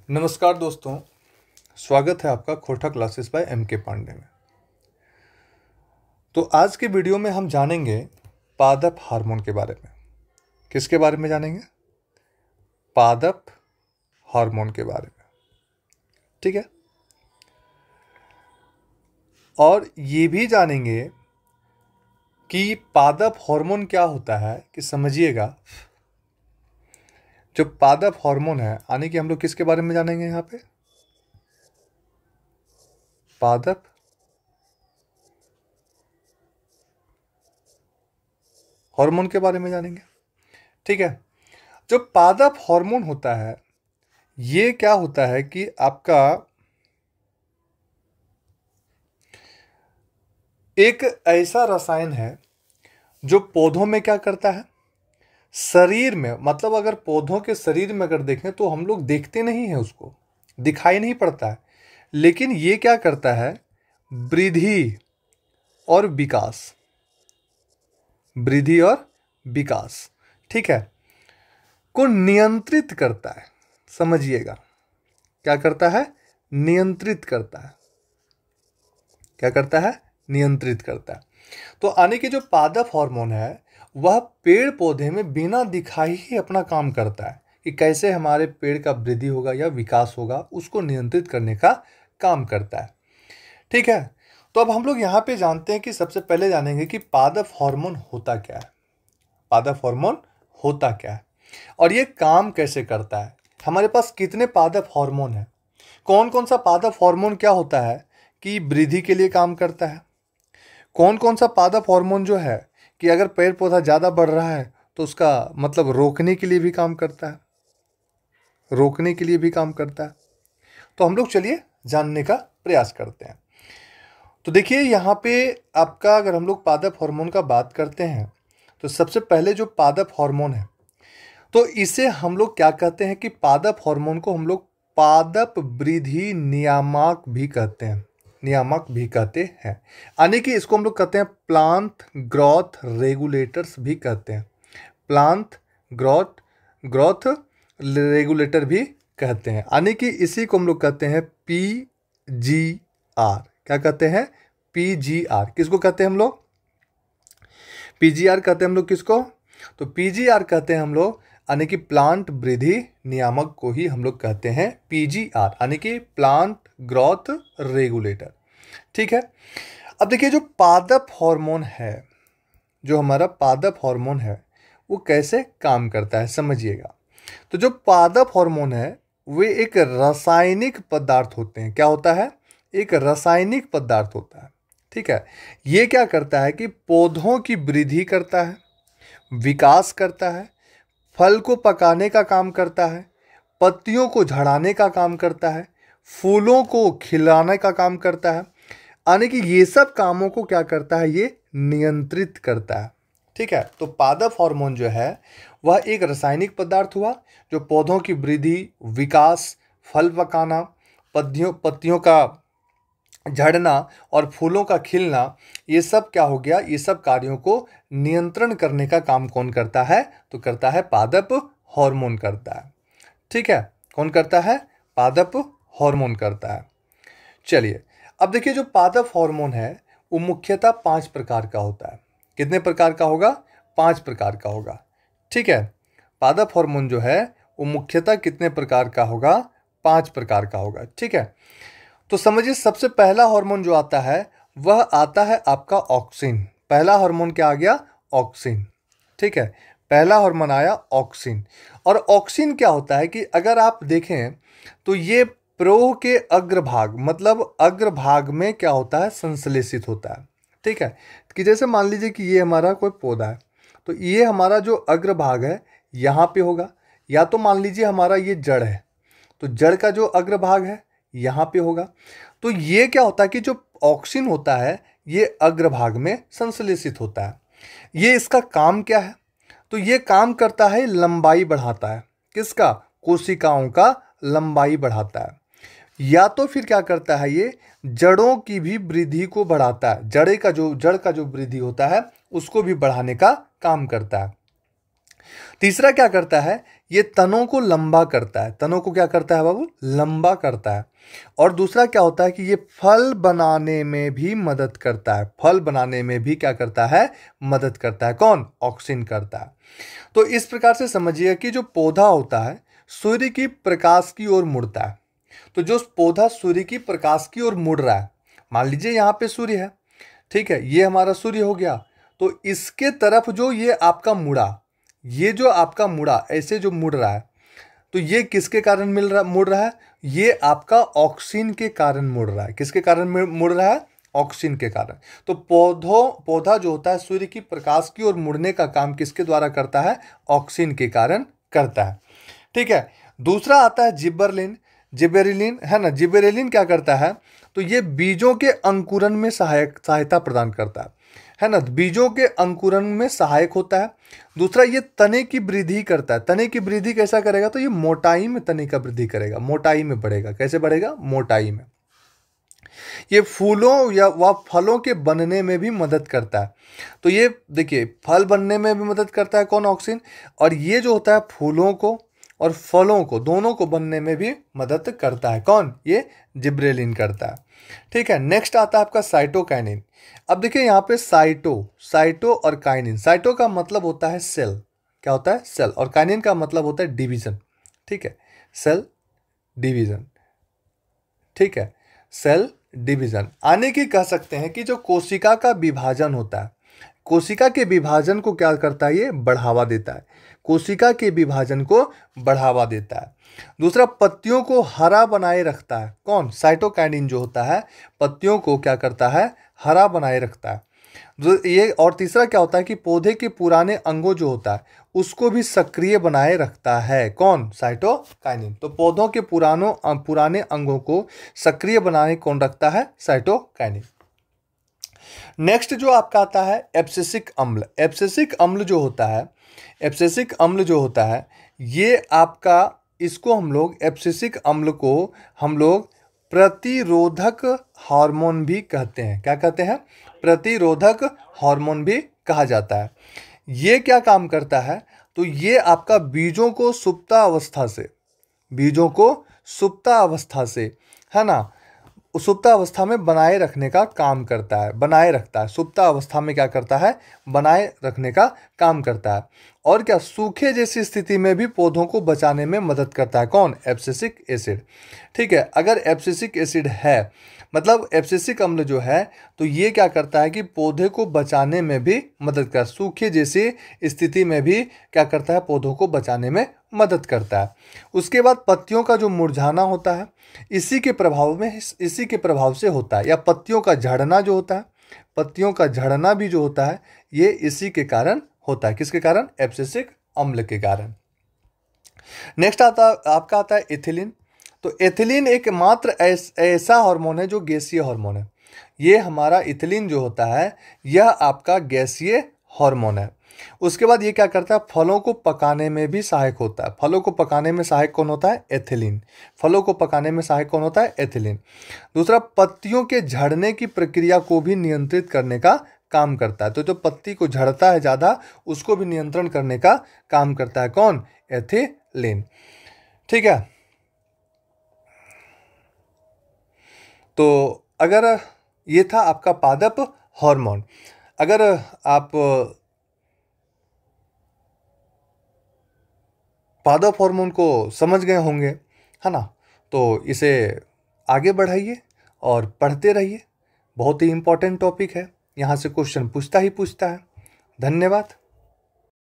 नमस्कार दोस्तों, स्वागत है आपका खोटा क्लासेस बाय एम के पांडे में। तो आज के वीडियो में हम जानेंगे पादप हार्मोन के बारे में। किसके बारे में जानेंगे? पादप हार्मोन के बारे में। ठीक है, और ये भी जानेंगे कि पादप हार्मोन क्या होता है। कि समझिएगा, जो पादप हार्मोन है, यानी कि हम लोग किसके बारे में जानेंगे यहाँ पे? पादप हार्मोन के बारे में जानेंगे। ठीक है, जो पादप हार्मोन होता है, ये क्या होता है कि आपका एक ऐसा रसायन है जो पौधों में क्या करता है, शरीर में, मतलब अगर पौधों के शरीर में अगर देखें तो हम लोग देखते नहीं हैं, उसको दिखाई नहीं पड़ता है, लेकिन ये क्या करता है, वृद्धि और विकास, वृद्धि और विकास, ठीक है, को नियंत्रित करता है। समझिएगा, क्या करता है? नियंत्रित करता है। क्या करता है? नियंत्रित करता है। तो आने की जो पादप हार्मोन है, वह पेड़ पौधे में बिना दिखाई ही अपना काम करता है कि कैसे हमारे पेड़ का वृद्धि होगा या विकास होगा, उसको नियंत्रित करने का काम करता है। ठीक है, तो अब हम लोग यहाँ पे जानते हैं कि सबसे पहले जानेंगे कि पादप हार्मोन होता क्या है। पादप हार्मोन होता क्या है और ये काम कैसे करता है। हमारे पास कितने पादप हार्मोन है, कौन कौन सा पादप हार्मोन क्या होता है कि वृद्धि के लिए काम करता है, कौन कौन सा पादप हार्मोन जो है कि अगर पेड़ पौधा ज़्यादा बढ़ रहा है तो उसका मतलब रोकने के लिए भी काम करता है, रोकने के लिए भी काम करता है। तो हम लोग चलिए जानने का प्रयास करते हैं। तो देखिए यहाँ पे आपका, अगर हम लोग पादप हार्मोन का बात करते हैं तो सबसे पहले जो पादप हार्मोन है, तो इसे हम लोग क्या कहते हैं कि पादप हार्मोन को हम लोग पादप वृद्धि नियामक भी कहते हैं, नियामक भी कहते हैं, यानी कि इसको हम लोग कहते हैं प्लांट ग्रोथ रेगुलेटर्स भी कहते हैं, प्लांट ग्रोथ ग्रोथ रेगुलेटर भी कहते हैं, यानी कि इसी को हम लोग कहते हैं PGR। क्या कहते हैं? PGR। किसको कहते हैं हम लोग? PGR कहते हैं हम लोग किसको? तो PGR कहते हैं हम लोग, यानी कि प्लांट वृद्धि नियामक को ही हम लोग कहते हैं PGR, यानी कि प्लांट ग्रोथ रेगुलेटर। ठीक है, अब देखिए जो पादप हार्मोन है, जो हमारा पादप हार्मोन है, वो कैसे काम करता है समझिएगा। तो जो पादप हार्मोन है, वे एक रासायनिक पदार्थ होते हैं। क्या होता है? एक रासायनिक पदार्थ होता है। ठीक है, ये क्या करता है कि पौधों की वृद्धि करता है, विकास करता है, फल को पकाने का काम करता है, पत्तियों को झड़ाने का काम करता है, फूलों को खिलाने का काम करता है, यानी कि ये सब कामों को क्या करता है, ये नियंत्रित करता है। ठीक है, तो पादप हार्मोन जो है वह एक रासायनिक पदार्थ हुआ जो पौधों की वृद्धि, विकास, फल पकाना, पत्तियों का झड़ना और फूलों का खिलना, ये सब क्या हो गया, ये सब कार्यों को नियंत्रण करने का काम कौन करता है? तो करता है पादप हार्मोन करता है। ठीक है, कौन करता है? पादप हार्मोन करता है। चलिए, अब देखिए जो पादप हार्मोन है वो मुख्यतः 5 प्रकार का होता है। कितने प्रकार का होगा? 5 प्रकार का होगा। ठीक है, पादप हार्मोन जो है वो मुख्यतः कितने प्रकार का होगा? 5 प्रकार का होगा। ठीक है, तो समझिए सबसे पहला हार्मोन जो आता है वह आता है आपका ऑक्सिन। पहला हार्मोन क्या आ गया? ऑक्सिन। ठीक है, पहला हार्मोन आया ऑक्सिन। और ऑक्सिन क्या होता है कि अगर आप देखें तो ये प्रोह के अग्रभाग, मतलब अग्रभाग में क्या होता है? संश्लेषित होता है। ठीक है, कि जैसे मान लीजिए कि ये हमारा कोई पौधा है, तो ये हमारा जो अग्रभाग है यहाँ पे होगा, या तो मान लीजिए हमारा ये जड़ है, तो जड़ का जो अग्रभाग है यहाँ पे होगा। तो ये क्या होता है कि जो ऑक्सिन होता है ये अग्रभाग में संश्लेषित होता है। ये इसका काम क्या है? तो ये काम करता है लंबाई बढ़ाता है। किसका? कोशिकाओं का लंबाई बढ़ाता है। या तो फिर क्या करता है, ये जड़ों की भी वृद्धि को बढ़ाता है। जड़ का जो वृद्धि होता है उसको भी बढ़ाने का काम करता है। तीसरा क्या करता है ये तनों को लंबा करता है। तनों को क्या करता है बाबू? लंबा करता है। और दूसरा क्या होता है कि ये फल बनाने में भी मदद करता है। फल बनाने में भी क्या करता है? मदद करता है। कौन? ऑक्सिन करता है। तो इस प्रकार से समझिए कि जो पौधा होता है सूर्य की प्रकाश की ओर मुड़ता है। तो जो पौधा सूर्य की प्रकाश की ओर मुड़ रहा है, मान लीजिए यहाँ पे सूर्य है, ठीक है, ये हमारा सूर्य हो गया, तो इसके तरफ जो ये आपका मुड़ा, ये जो आपका मुड़ा ऐसे जो मुड़ रहा है, तो ये किसके कारण मुड़ रहा है? ये आपका ऑक्सीन के कारण मुड़ रहा है। किसके कारण मुड़ रहा है? ऑक्सीन के कारण। तो पौधा जो होता है सूर्य की प्रकाश की ओर मुड़ने का काम किसके द्वारा करता है? ऑक्सीन के कारण करता है। ठीक है। दूसरा आता है जिबरेलिन। जिबेरेलिन है ना, जिबेरेलिन क्या करता है? तो ये बीजों के अंकुरन में सहायता प्रदान करता है ना, बीजों के अंकुरन में सहायक होता है। दूसरा ये तने की वृद्धि करता है। तने की वृद्धि कैसा करेगा? तो ये मोटाई में तने का वृद्धि करेगा, मोटाई में बढ़ेगा। कैसे बढ़ेगा? मोटाई में। ये फूलों या व फलों के बनने में भी मदद करता है। तो ये देखिए फल बनने में भी मदद करता है कौन? ऑक्सीन। और ये जो होता है फूलों को और फलों को दोनों को बनने में भी मदद करता है। कौन? ये जिब्रेलिन करता है। ठीक है। नेक्स्ट आता है आपका साइटोकाइनिन। अब देखिए यहाँ पे साइटो और काइनिन। साइटो का मतलब होता है सेल। क्या होता है? सेल। और काइनिन का मतलब होता है डिवीजन। ठीक है, सेल डिवीजन। ठीक है, सेल डिवीजन आने की कह सकते हैं कि जो कोशिका का विभाजन होता है, कोशिका के विभाजन को क्या करता है? ये बढ़ावा देता है। कोशिका के विभाजन को बढ़ावा देता है। दूसरा पत्तियों को हरा बनाए रखता है। कौन? साइटोकाइनिन जो होता है पत्तियों को क्या करता है? हरा बनाए रखता है। ये और तीसरा क्या होता है कि पौधे के पुराने अंगों जो होता है उसको भी सक्रिय बनाए रखता है। कौन? साइटोकाइनिन। तो पौधों के पुराने अंगों को सक्रिय बनाए कौन रखता है? साइटोकाइनिन। नेक्स्ट जो आपका आता है एब्सिसिक अम्ल। एब्सिसिक अम्ल जो होता है, एब्सिसिक अम्ल जो होता है ये आपका, इसको हम लोग एब्सिसिक अम्ल को हम लोग प्रतिरोधक हार्मोन भी कहते हैं। क्या कहते हैं? प्रतिरोधक हार्मोन भी कहा जाता है। ये क्या काम करता है? तो ये आपका बीजों को सुप्तावस्था से, बीजों को सुप्तावस्था से, है ना, सुप्तावस्था में बनाए रखने का काम करता है, बनाए रखता है। सुप्तावस्था में क्या करता है? बनाए रखने का काम करता है। और क्या? सूखे जैसी स्थिति में भी पौधों को बचाने में मदद करता है। कौन? Abscisic acid. ठीक है। अगर एब्सिसिक एसिड है, मतलब एब्सिसिक अम्ल जो है, तो ये क्या करता है कि पौधे को बचाने में भी मदद करता है। सूखे जैसी स्थिति में भी क्या करता है? पौधों को बचाने में मदद करता है। उसके बाद पत्तियों का जो मुरझाना होता है इसी के प्रभाव से होता है। या पत्तियों का झड़ना जो होता है, पत्तियों का झड़ना भी जो होता है ये इसी के कारण होता है। किसके कारण? एब्सिसिक अम्ल के कारण। नेक्स्ट आपका आता है एथिलीन। तो एथिलीन एकमात्र ऐसा हार्मोन है जो गैसीय हार्मोन है। ये हमारा इथिलीन जो होता है यह आपका गैसीय हार्मोन है। उसके बाद ये क्या करता है? फलों को पकाने में भी सहायक होता है। फलों को पकाने में सहायक कौन होता है? एथिलीन। फलों को पकाने में सहायक कौन होता है? एथिलीन। दूसरा पत्तियों के झड़ने की प्रक्रिया को भी नियंत्रित करने का काम करता है। तो जो पत्ती को झड़ता है ज़्यादा उसको भी नियंत्रण करने का काम करता है। कौन? एथिलीन। ठीक है। तो अगर ये था आपका पादप हार्मोन। अगर आप पादप हार्मोन को समझ गए होंगे, है ना, तो इसे आगे बढ़ाइए और पढ़ते रहिए। बहुत ही इम्पोर्टेंट टॉपिक है, यहाँ से क्वेश्चन पूछता ही पूछता है। धन्यवाद।